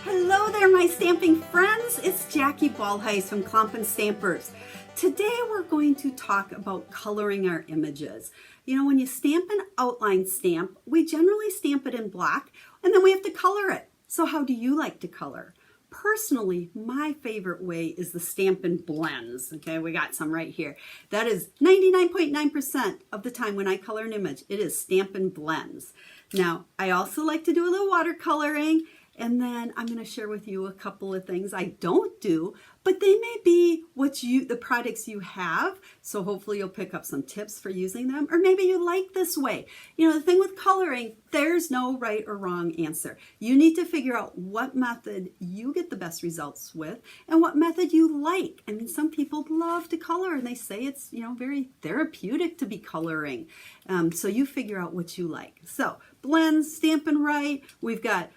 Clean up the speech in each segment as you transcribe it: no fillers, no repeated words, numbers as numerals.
Hello there, my stamping friends. It's Jackie Bolhuis from Klompen Stampers. Today we're going to talk about coloring our images. You know, when you stamp an outline stamp, we generally stamp it in black and then we have to color it. So how do you like to color? Personally, my favorite way is the Stampin Blends. Okay, we got some right here. That is 99.9% of the time when I color an image, it is Stampin Blends. Now, I also like to do a little watercoloring. And then I'm going to share with you a couple of things I don't do, but they may be the products you have. So hopefully you'll pick up some tips for using them, or maybe you like this way. You know, the thing with coloring, there's no right or wrong answer. You need to figure out what method you get the best results with and what method you like. I mean, some people love to color and they say it's, you know, very therapeutic to be coloring. So you figure out what you like. So blends, Stampin Write, we've got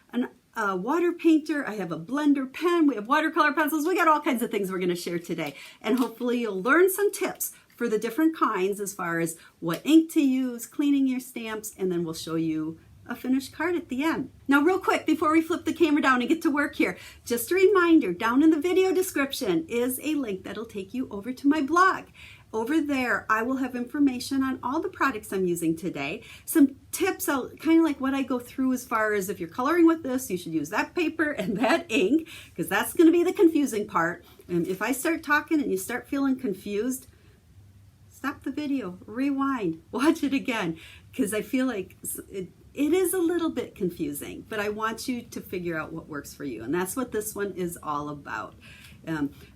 a water painter, I have a blender pen, we have watercolor pencils, we got all kinds of things we're going to share today. And hopefully you'll learn some tips for the different kinds as far as what ink to use, cleaning your stamps, and then we'll show you a finished card at the end. Now real quick, before we flip the camera down and get to work here, just a reminder, down in the video description is a link that'll take you over to my blog. Over there, I will have information on all the products I'm using today. Some tips, kind of like what I go through as far as if you're coloring with this, you should use that paper and that ink, because that's going to be the confusing part. And if I start talking and you start feeling confused, stop the video, rewind, watch it again, because I feel like it is a little bit confusing, but I want you to figure out what works for you. And that's what this one is all about.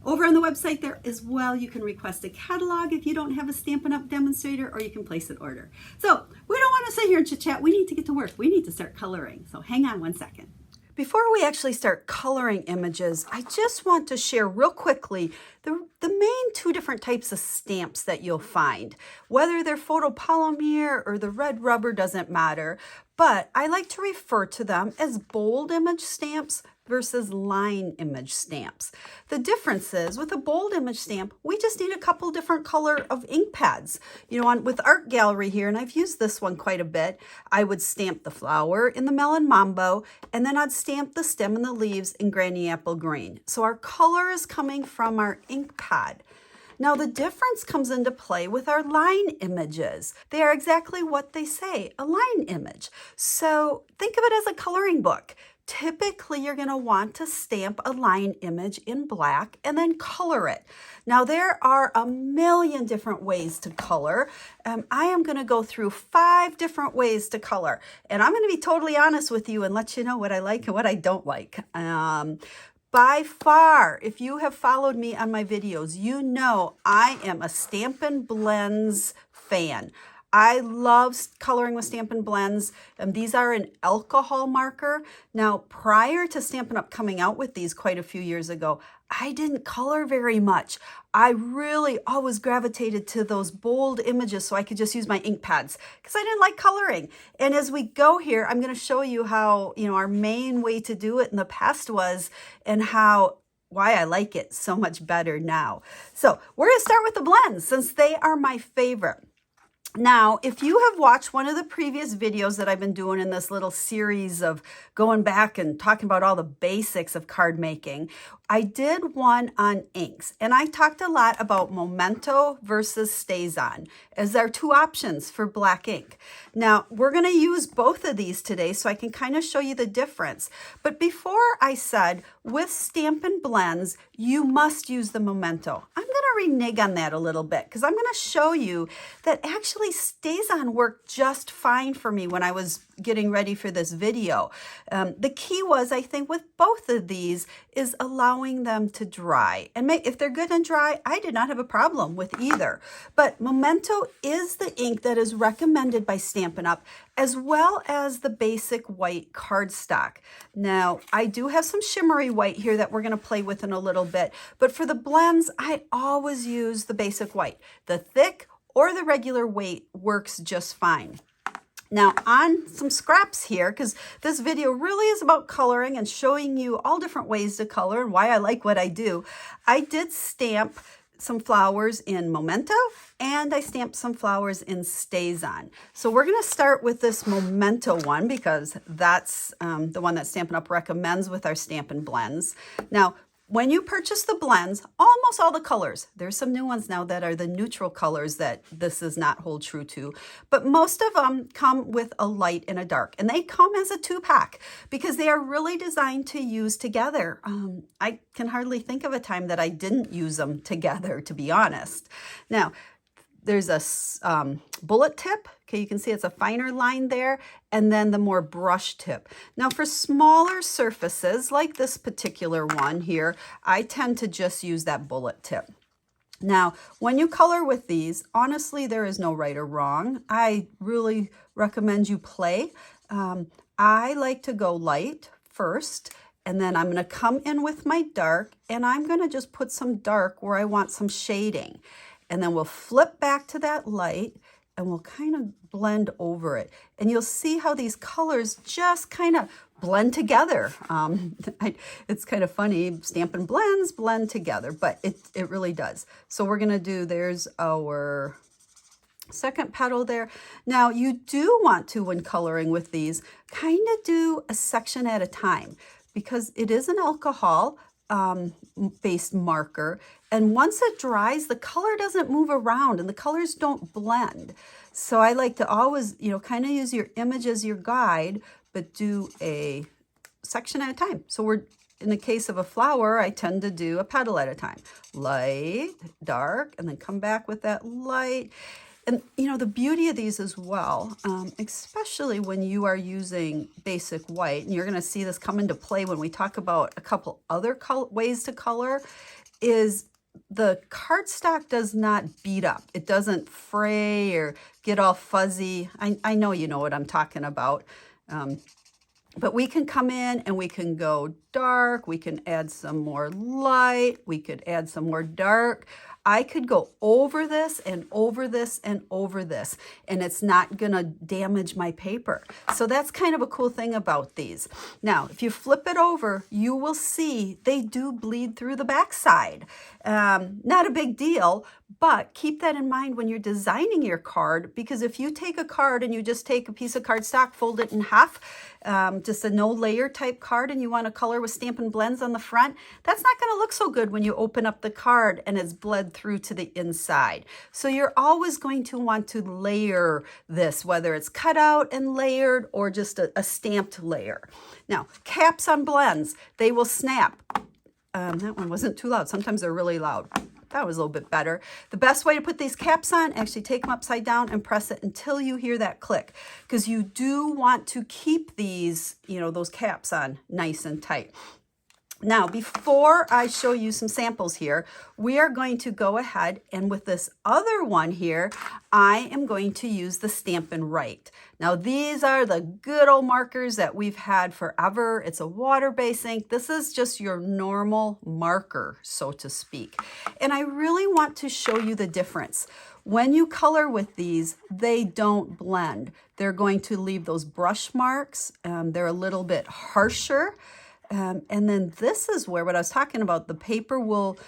Over on the website there as well, you can request a catalog if you don't have a Stampin' Up! Demonstrator, or you can place an order. So we don't want to sit here and chit-chat. We need to get to work. We need to start coloring. So hang on one second. Before we actually start coloring images, I just want to share real quickly the main two different types of stamps that you'll find. Whether they're photopolymer or the red rubber doesn't matter, but I like to refer to them as bold image stamps versus line image stamps. The difference is with a bold image stamp, we just need a couple different color of ink pads. You know, with Art Gallery here, and I've used this one quite a bit, I would stamp the flower in the melon mambo, and then I'd stamp the stem and the leaves in granny apple green. So our color is coming from our ink pad. Now the difference comes into play with our line images. They are exactly what they say, a line image. So think of it as a coloring book. Typically, you're going to want to stamp a line image in black and then color it. Now, there are a million different ways to color. I am going to go through 5 different ways to color. And I'm going to be totally honest with you and let you know what I like and what I don't like. By far, if you have followed me on my videos, you know I am a Stampin' Blends fan. I love coloring with Stampin' Blends. These are an alcohol marker. Now, prior to Stampin' Up! Coming out with these quite a few years ago, I didn't color very much. I really always gravitated to those bold images so I could just use my ink pads because I didn't like coloring. And as we go here, I'm going to show you how, you know, our main way to do it in the past was and why I like it so much better now. So we're going to start with the blends since they are my favorite. Now, if you have watched one of the previous videos that I've been doing in this little series of going back and talking about all the basics of card making, I did one on inks, and I talked a lot about Memento versus StazOn as our 2 options for black ink. Now, we're going to use both of these today so I can kind of show you the difference. But before I said, with Stampin' Blends, you must use the Memento. I'm going to renege on that a little bit because I'm going to show you that actually StazOn worked just fine for me when I was getting ready for this video. The key was, I think, with both of these is allowing them to dry. And if they're good and dry, I did not have a problem with either. But Memento is the ink that is recommended by Stampin' Up! As well as the basic white cardstock. Now, I do have some shimmery white here that we're going to play with in a little bit. But for the blends, I always use the basic white. The thick or the regular weight works just fine. Now on some scraps here, because this video really is about coloring and showing you all different ways to color and why I like what I do. I did stamp some flowers in Memento and I stamped some flowers in StazOn. So we're going to start with this Memento one because that's the one that Stampin' Up! Recommends with our Stampin' Blends. Now, when you purchase the blends, almost all the colors, there's some new ones now that are the neutral colors that this does not hold true to, but most of them come with a light and a dark, and they come as a 2-pack because they are really designed to use together. I can hardly think of a time that I didn't use them together, to be honest. Now, there's a bullet tip. Okay, you can see it's a finer line there, and then the more brush tip. Now for smaller surfaces, like this particular one here, I tend to just use that bullet tip. Now, when you color with these, honestly, there is no right or wrong. I really recommend you play. I like to go light first, and then I'm going to come in with my dark, and I'm going to just put some dark where I want some shading. And then we'll flip back to that light and we'll kind of blend over it. And you'll see how these colors just kind of blend together. It's kind of funny, Stampin' Blends blend together, but it really does. So we're gonna do, there's our second petal there. Now you do want to, when coloring with these, kind of do a section at a time because it is an alcohol based marker, and once it dries, the color doesn't move around and the colors don't blend. So I like to always, kind of use your image as your guide, but do a section at a time. So we're, in the case of a flower, I tend to do a petal at a time. Light, dark, and then come back with that light. And the beauty of these as well, especially when you are using basic white, and you're going to see this come into play when we talk about a couple other ways to color, is the cardstock does not beat up. It doesn't fray or get all fuzzy. I know you know what I'm talking about. But we can come in and we can go dark. We can add some more light. We could add some more dark. I could go over this and over this and over this, and it's not going to damage my paper. So that's kind of a cool thing about these. Now, if you flip it over, you will see they do bleed through the backside. Not a big deal, but keep that in mind when you're designing your card, because if you take a card and you just take a piece of cardstock, fold it in half, just a no layer type card, and you want to color with Stampin' Blends on the front, that's not going to look so good when you open up the card and it's bled through to the inside. So you're always going to want to layer this, whether it's cut out and layered or just a stamped layer. Now, caps on blends, they will snap. That one wasn't too loud. Sometimes they're really loud. That was a little bit better. The best way to put these caps on, actually take them upside down and press it until you hear that click, because you do want to keep these, those caps on nice and tight. Now, before I show you some samples here, we are going to go ahead and with this other one here, I am going to use the Stampin' Write. Now, these are the good old markers that we've had forever. It's a water-based ink. This is just your normal marker, so to speak. And I really want to show you the difference. When you color with these, they don't blend. They're going to leave those brush marks. They're a little bit harsher. And then this is where, what I was talking about, the paper will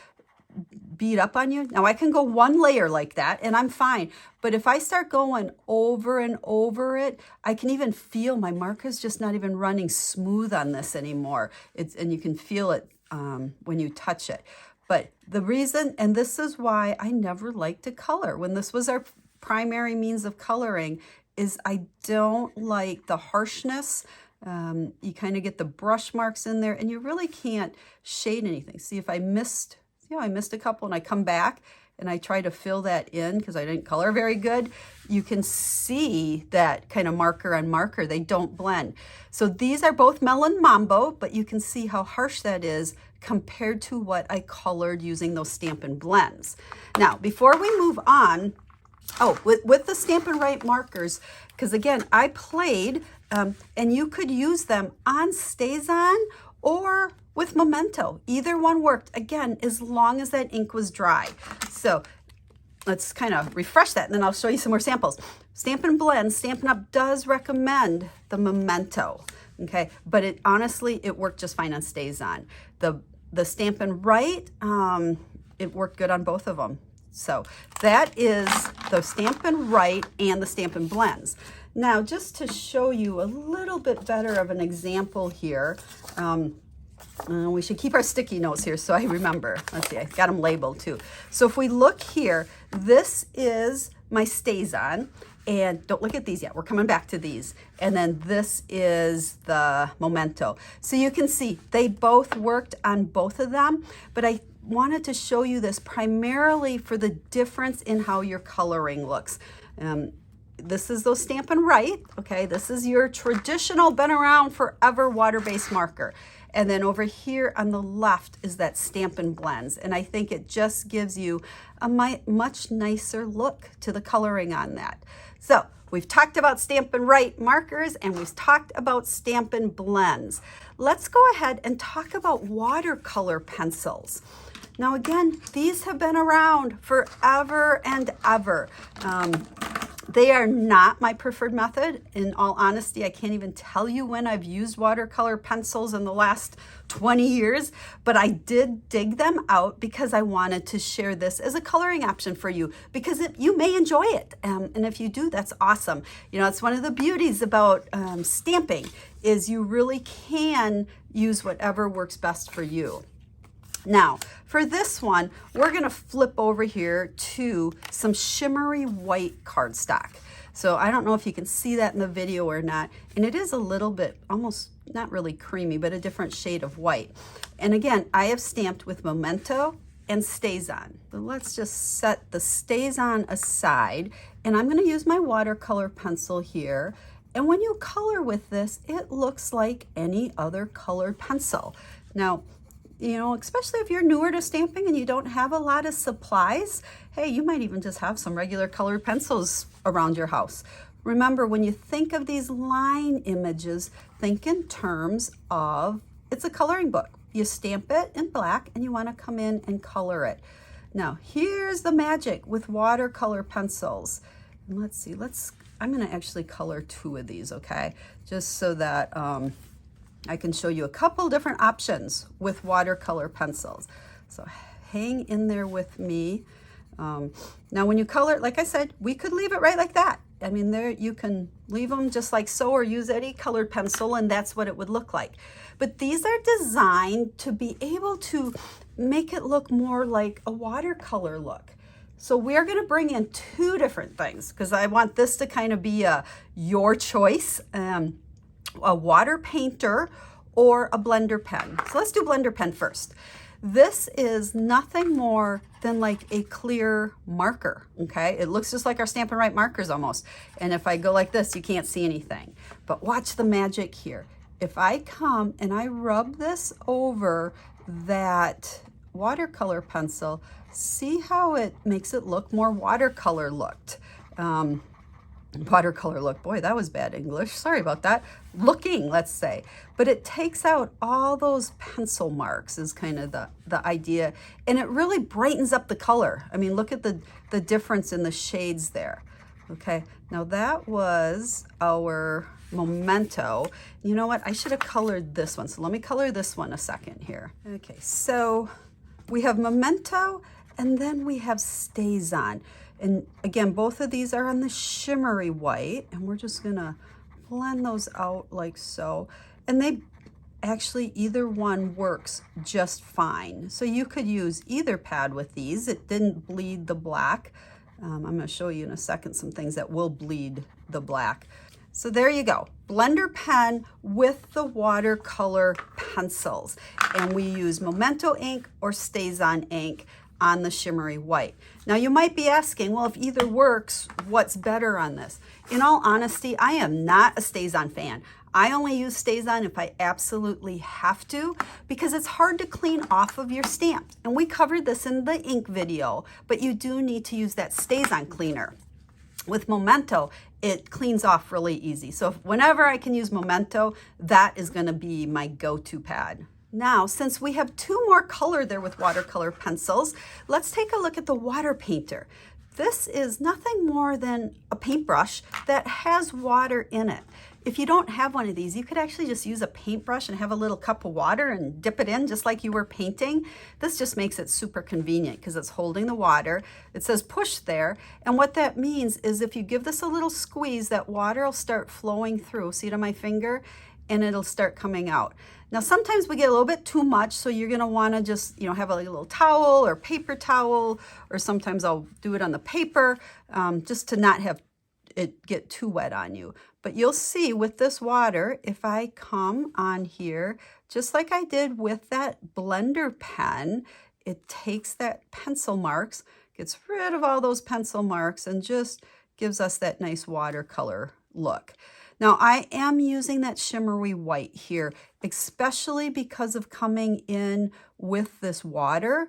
beat up on you. Now I can go one layer like that and I'm fine. But if I start going over and over it, I can even feel my marker's just not even running smooth on this anymore. And you can feel it when you touch it. But the reason, and this is why I never liked to color when this was our primary means of coloring, is I don't like the harshness. You kind of get the brush marks in there and you really can't shade anything. See, if I missed, I missed a couple and I come back and I try to fill that in because I didn't color very good, you can see that kind of marker on marker, they don't blend. So these are both Melon Mambo, but you can see how harsh that is compared to what I colored using those Stampin' Blends. Now, before we move on, with the Stampin' Write markers, because again, I played, and you could use them on StazOn or with Memento. Either one worked, again, as long as that ink was dry. So let's kind of refresh that, and then I'll show you some more samples. Stampin' Blends, Stampin' Up! Does recommend the Memento, okay? But it honestly, it worked just fine on StazOn. The Stampin' Write, it worked good on both of them. So that is the Stampin' Write and the Stampin' Blends. Now, just to show you a little bit better of an example here, we should keep our sticky notes here so I remember. Let's see, I got them labeled too. So if we look here, this is my StazOn, and don't look at these yet. We're coming back to these. And then this is the Memento. So you can see they both worked on both of them, but I wanted to show you this primarily for the difference in how your coloring looks. This is those Stampin' Write, okay? This is your traditional, been around forever water-based marker. And then over here on the left is that Stampin' Blends. And I think it just gives you a much nicer look to the coloring on that. So we've talked about Stampin' Write markers and we've talked about Stampin' Blends. Let's go ahead and talk about watercolor pencils. Now again, these have been around forever and ever. They are not my preferred method. In all honesty, I can't even tell you when I've used watercolor pencils in the last 20 years, but I did dig them out because I wanted to share this as a coloring option for you because you may enjoy it. And if you do, that's awesome. You know, it's one of the beauties about stamping is you really can use whatever works best for you. Now, for this one, we're going to flip over here to some shimmery white cardstock. So I don't know if you can see that in the video or not. And it is a little bit, almost not really creamy, but a different shade of white. And again, I have stamped with Memento and StazOn. So let's just set the StazOn aside. And I'm going to use my watercolor pencil here. And when you color with this, it looks like any other colored pencil. Now, you know, especially if you're newer to stamping and you don't have a lot of supplies, hey, you might even just have some regular colored pencils around your house. Remember, when you think of these line images, think in terms of it's a coloring book. You stamp it in black and you want to come in and color it. Now, here's the magic with watercolor pencils. And let's see, I'm going to actually color 2 of these, okay? Just so that I can show you a couple different options with watercolor pencils. So hang in there with me. Now when you color, like I said, we could leave it right like that. I mean, there you can leave them just like so or use any colored pencil and that's what it would look like. But these are designed to be able to make it look more like a watercolor look. So we're going to bring in 2 different things because I want this to kind of be your choice. A water painter or a blender pen. So let's do blender pen first. This is nothing more than like a clear marker, okay? It looks just like our Stampin' Write markers almost. And if I go like this, you can't see anything. But watch the magic here. If I come and I rub this over that watercolor pencil, see how it makes it look more watercolor looked. Watercolor look, boy, that was bad English. Sorry about that. Looking, let's say. But it takes out all those pencil marks is kind of the idea. And it really brightens up the color. I mean, look at the difference in the shades there. Okay, now that was our Memento. You know what? I should have colored this one. So let me color this one a second here. Okay, so we have Memento and then we have StazOn. And again, both of these are on the shimmery white, and we're just gonna blend those out like so. And they actually, either one works just fine. So you could use either pad with these. It didn't bleed the black. I'm gonna show you in a second some things that will bleed the black. So there you go, blender pen with the watercolor pencils. And we use Memento ink or StazOn ink on the shimmery white. Now you might be asking, well, if either works, what's better on this? In all honesty, I am not a StazOn fan. I only use StazOn if I absolutely have to because it's hard to clean off of your stamps. And we covered this in the ink video, but you do need to use that StazOn cleaner. With Memento, it cleans off really easy. So whenever I can use Memento, that is gonna be my go-to pad. Now, since we have 2 more color there with watercolor pencils, let's take a look at the water painter. this is nothing more than a paintbrush that has water in it. If you don't have one of these, you could actually just use a paintbrush and have a little cup of water and dip it in just like you were painting. This just makes it super convenient because it's holding the water. It says push there, and what that means is if you give this a little squeeze, that water will start flowing through. See it on my finger? And it'll start coming out. Now sometimes we get a little bit too much, so you're gonna wanna just, have a little towel or paper towel, or sometimes I'll do it on the paper, just to not have it get too wet on you. But you'll see with this water, if I come on here, just like I did with that blender pen, it takes that pencil marks, gets rid of all those pencil marks, and just gives us that nice watercolor look. Now I am using that shimmery white here, especially because of coming in with this water.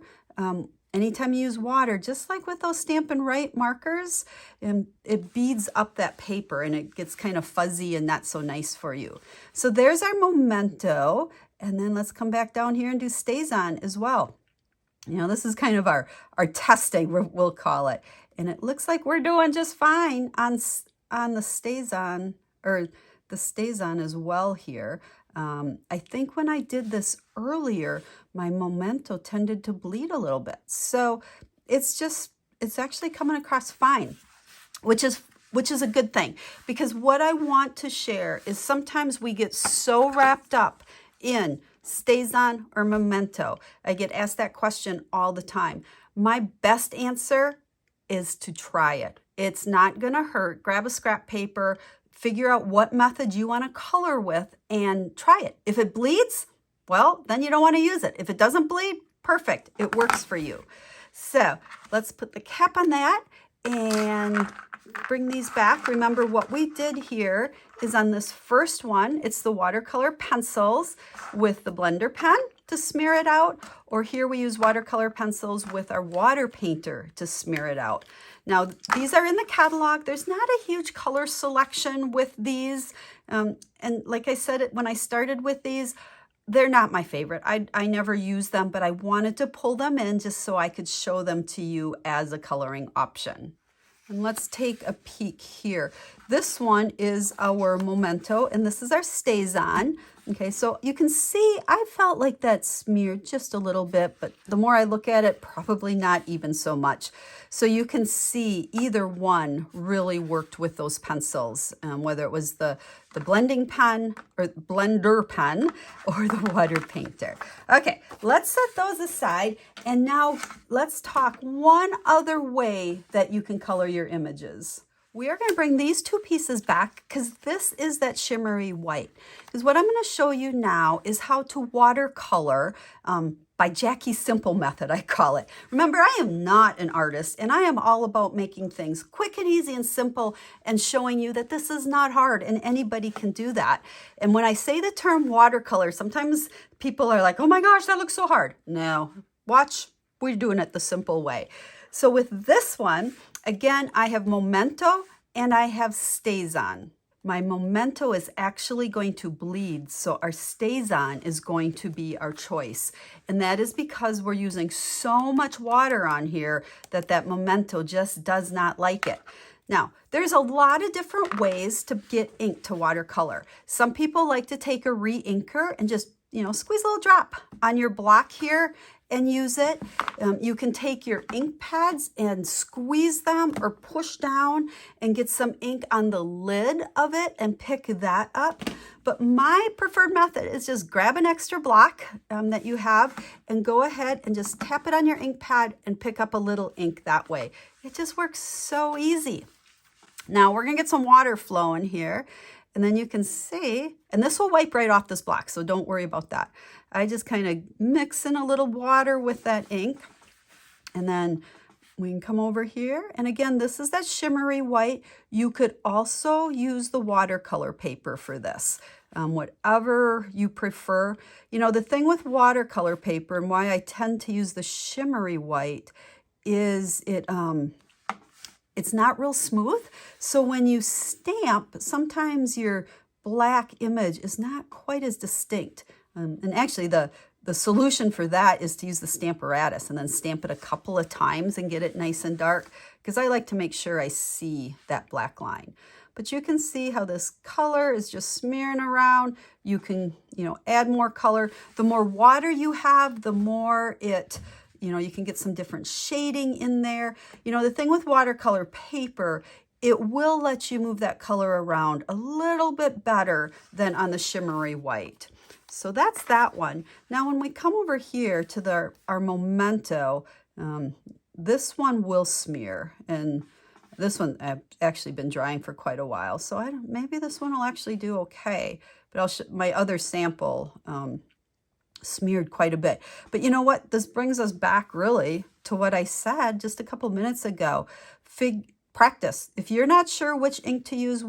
Anytime you use water, just like with those Stampin Write markers, it beads up that paper and it gets kind of fuzzy and not so nice for you. So there's our memento, and then let's come back down here and do stays on as well. This is kind of our testing, we'll call it. And it looks like we're doing just fine on the stays on, or the stays on as well here. I think when I did this earlier, my memento tended to bleed a little bit. So it's actually coming across fine, which is a good thing, because what I want to share is sometimes we get so wrapped up in stays on or memento. I get asked that question all the time. My best answer is to try it. It's not gonna hurt. Grab a scrap paper, figure out what method you want to color with and try it. If it bleeds, well, then you don't want to use it. If it doesn't bleed, perfect. It works for you. So let's put the cap on that and bring these back. Remember what we did here is on this first one, it's the watercolor pencils with the blender pen to smear it out, or here we use watercolor pencils with our water painter to smear it out. Now, these are in the catalog. There's not a huge color selection with these. And like I said, when I started with these, they're not my favorite. I never use them, but I wanted to pull them in just so I could show them to you as a coloring option. And let's take a peek here. This one is our memento, and this is our stays on. Okay, so you can see I felt like that smeared just a little bit, but the more I look at it, probably not even so much. So you can see either one really worked with those pencils, whether it was the blending pen or blender pen or the water painter. Okay, let's set those aside, and now let's talk one other way that you can color your images. We are going to bring these two pieces back because this is that shimmery white. Because what I'm going to show you now is how to watercolor by Jackie's simple method, I call it. Remember, I am not an artist, and I am all about making things quick and easy and simple and showing you that this is not hard and anybody can do that. And when I say the term watercolor, sometimes people are like, oh my gosh, that looks so hard. No, watch, we're doing it the simple way. So with this one, again, I have memento and I have stays on. My memento is actually going to bleed, so our stays on is going to be our choice. And that is because we're using so much water on here that memento just does not like it. Now, there's a lot of different ways to get ink to watercolor. Some people like to take a re-inker and just, squeeze a little drop on your block here and use it. You can take your ink pads and squeeze them or push down and get some ink on the lid of it and pick that up. But my preferred method is just grab an extra block that you have and go ahead and just tap it on your ink pad and pick up a little ink that way. It just works so easy. Now we're gonna get some water flowing here, and then you can see, and this will wipe right off this block, so don't worry about that. I just kind of mix in a little water with that ink, and then we can come over here. And again, this is that shimmery white. You could also use the watercolor paper for this, whatever you prefer. The thing with watercolor paper and why I tend to use the shimmery white is it's not real smooth. So when you stamp, sometimes your black image is not quite as distinct. And actually the the solution for that is to use the Stamparatus and then stamp it a couple of times and get it nice and dark, because I like to make sure I see that black line. But you can see how this color is just smearing around. You can, add more color. The more water you have, the more it, you can get some different shading in there. The thing with watercolor paper, it will let you move that color around a little bit better than on the shimmery white. So that's that one. Now when we come over here to our Memento, this one will smear, and this one I've actually been drying for quite a while, so maybe this one will actually do okay. But my other sample smeared quite a bit. But you know what? This brings us back really to what I said just a couple minutes ago. Practice. If you're not sure which ink to use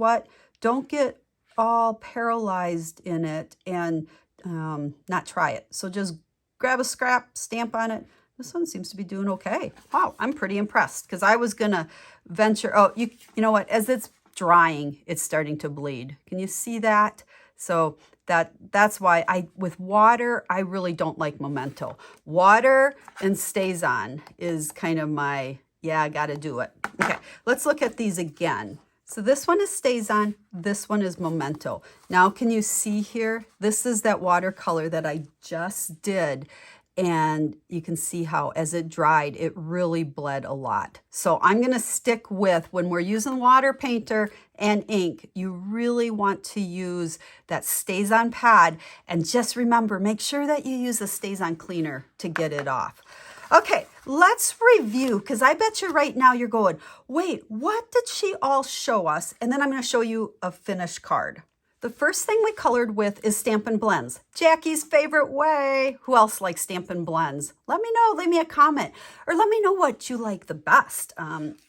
don't get all paralyzed in it and not try it. So just grab a scrap, stamp on it. This one seems to be doing okay. Wow, I'm pretty impressed, because I was gonna venture, you know what, as it's drying, it's starting to bleed. Can you see that? So that's why with water, I really don't like Memento. Water and StazOn is kind of my, I gotta do it. Okay, let's look at these again. So this one is StazOn, this one is Memento. Now can you see here? This is that watercolor that I just did. And you can see how as it dried, it really bled a lot. So I'm gonna stick with, when we're using water painter and ink, you really want to use that StazOn pad. And just remember, make sure that you use the StazOn cleaner to get it off. Okay, let's review, because I bet you right now you're going, wait, what did she all show us? And then I'm gonna show you a finished card. The first thing we colored with is Stampin Blends, Jackie's favorite way. Who else likes Stampin Blends? Let me know, leave me a comment, or let me know what you like the best.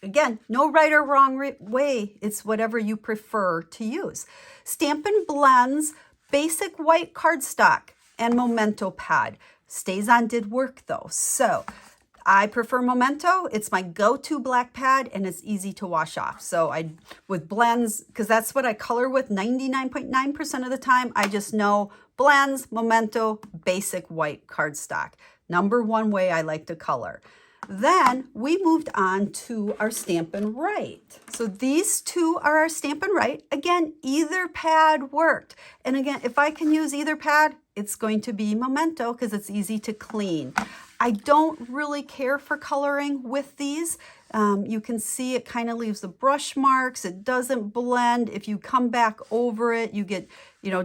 Again, no right or wrong way, it's whatever you prefer to use. Stampin Blends, basic white cardstock, and Memento pad. StazOn did work though, so I prefer Memento. It's my go-to black pad, and it's easy to wash off. So with blends, because that's what I color with 99.9% of the time, I just know blends, Memento, basic white cardstock. Number one way I like to color. Then we moved on to our Stampin Write. So these two are our Stampin Write. Again, either pad worked. And again, if I can use either pad, it's going to be Memento, because it's easy to clean. I don't really care for coloring with these. You can see it kind of leaves the brush marks. It doesn't blend. If you come back over it, you get,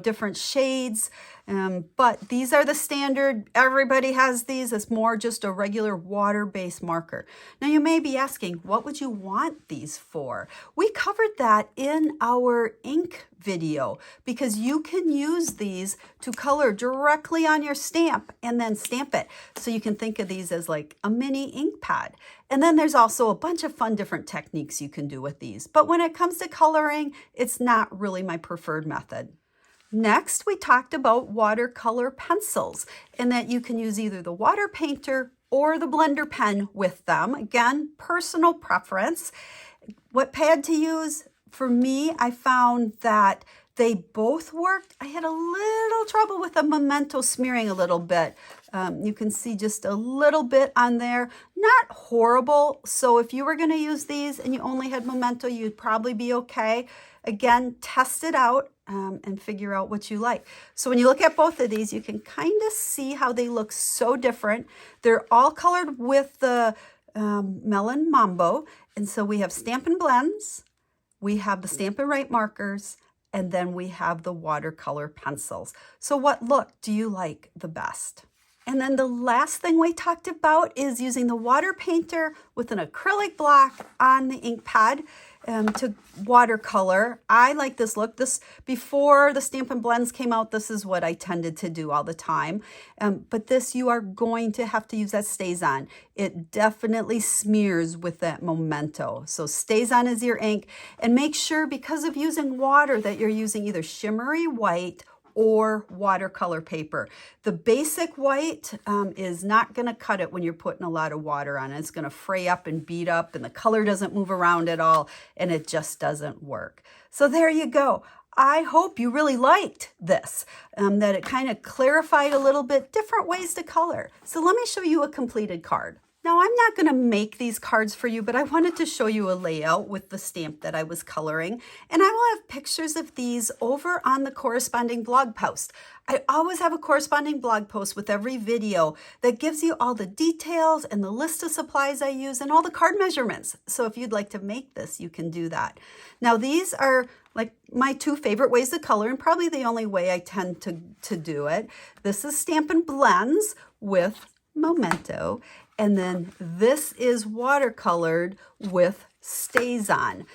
different shades. But these are the standard. Everybody has these. It's more just a regular water-based marker. Now you may be asking, what would you want these for? We covered that in our ink video, because you can use these to color directly on your stamp and then stamp it. So you can think of these as like a mini ink pad. And then there's also a bunch of fun different techniques you can do with these. But when it comes to coloring, it's not really my preferred method. Next, we talked about watercolor pencils, and that you can use either the water painter or the blender pen with them. Again, personal preference. What pad to use? For me, I found that they both worked. I had a little trouble with the Memento smearing a little bit. You can see just a little bit on there. Not horrible. So if you were going to use these and you only had Memento, you'd probably be okay. Again, test it out and figure out what you like. So when you look at both of these, you can kind of see how they look so different. They're all colored with the Melon Mambo. And so we have Stampin Blends, we have the Stampin Write Markers, and then we have the watercolor pencils. So what look do you like the best? And then the last thing we talked about is using the water painter with an acrylic block on the ink pad to watercolor. I like this look. Before the Stampin Blends came out, this is what I tended to do all the time. But this, you are going to have to use that StazOn. It definitely smears with that Memento. So StazOn is your ink. And make sure, because of using water, that you're using either shimmery white or watercolor paper. The basic white is not going to cut it when you're putting a lot of water on it. It's going to fray up and beat up, and the color doesn't move around at all, and it just doesn't work. So there you go. I hope you really liked this, that it kind of clarified a little bit different ways to color. So let me show you a completed card. Now, I'm not going to make these cards for you, but I wanted to show you a layout with the stamp that I was coloring. And I will have pictures of these over on the corresponding blog post. I always have a corresponding blog post with every video that gives you all the details and the list of supplies I use and all the card measurements. So if you'd like to make this, you can do that. Now, these are like my two favorite ways to color and probably the only way I tend to do it. This is Stampin Blends with Memento. And then this is watercolored with StazOn.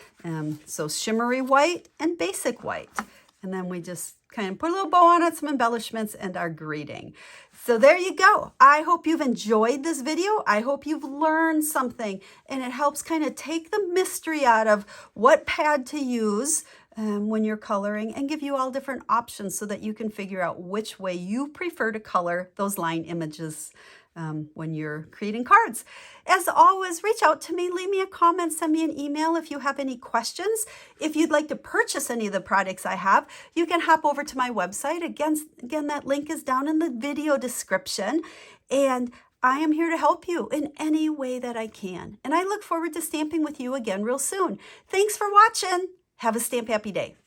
So shimmery white and basic white. And then we just kind of put a little bow on it, some embellishments, and our greeting. So there you go. I hope you've enjoyed this video. I hope you've learned something, and it helps kind of take the mystery out of what pad to use when you're coloring and give you all different options so that you can figure out which way you prefer to color those line images when you're creating cards. As always, reach out to me, leave me a comment, send me an email if you have any questions. If you'd like to purchase any of the products I have, you can hop over to my website. Again, that link is down in the video description. And I am here to help you in any way that I can. And I look forward to stamping with you again real soon. Thanks for watching. Have a stamp happy day.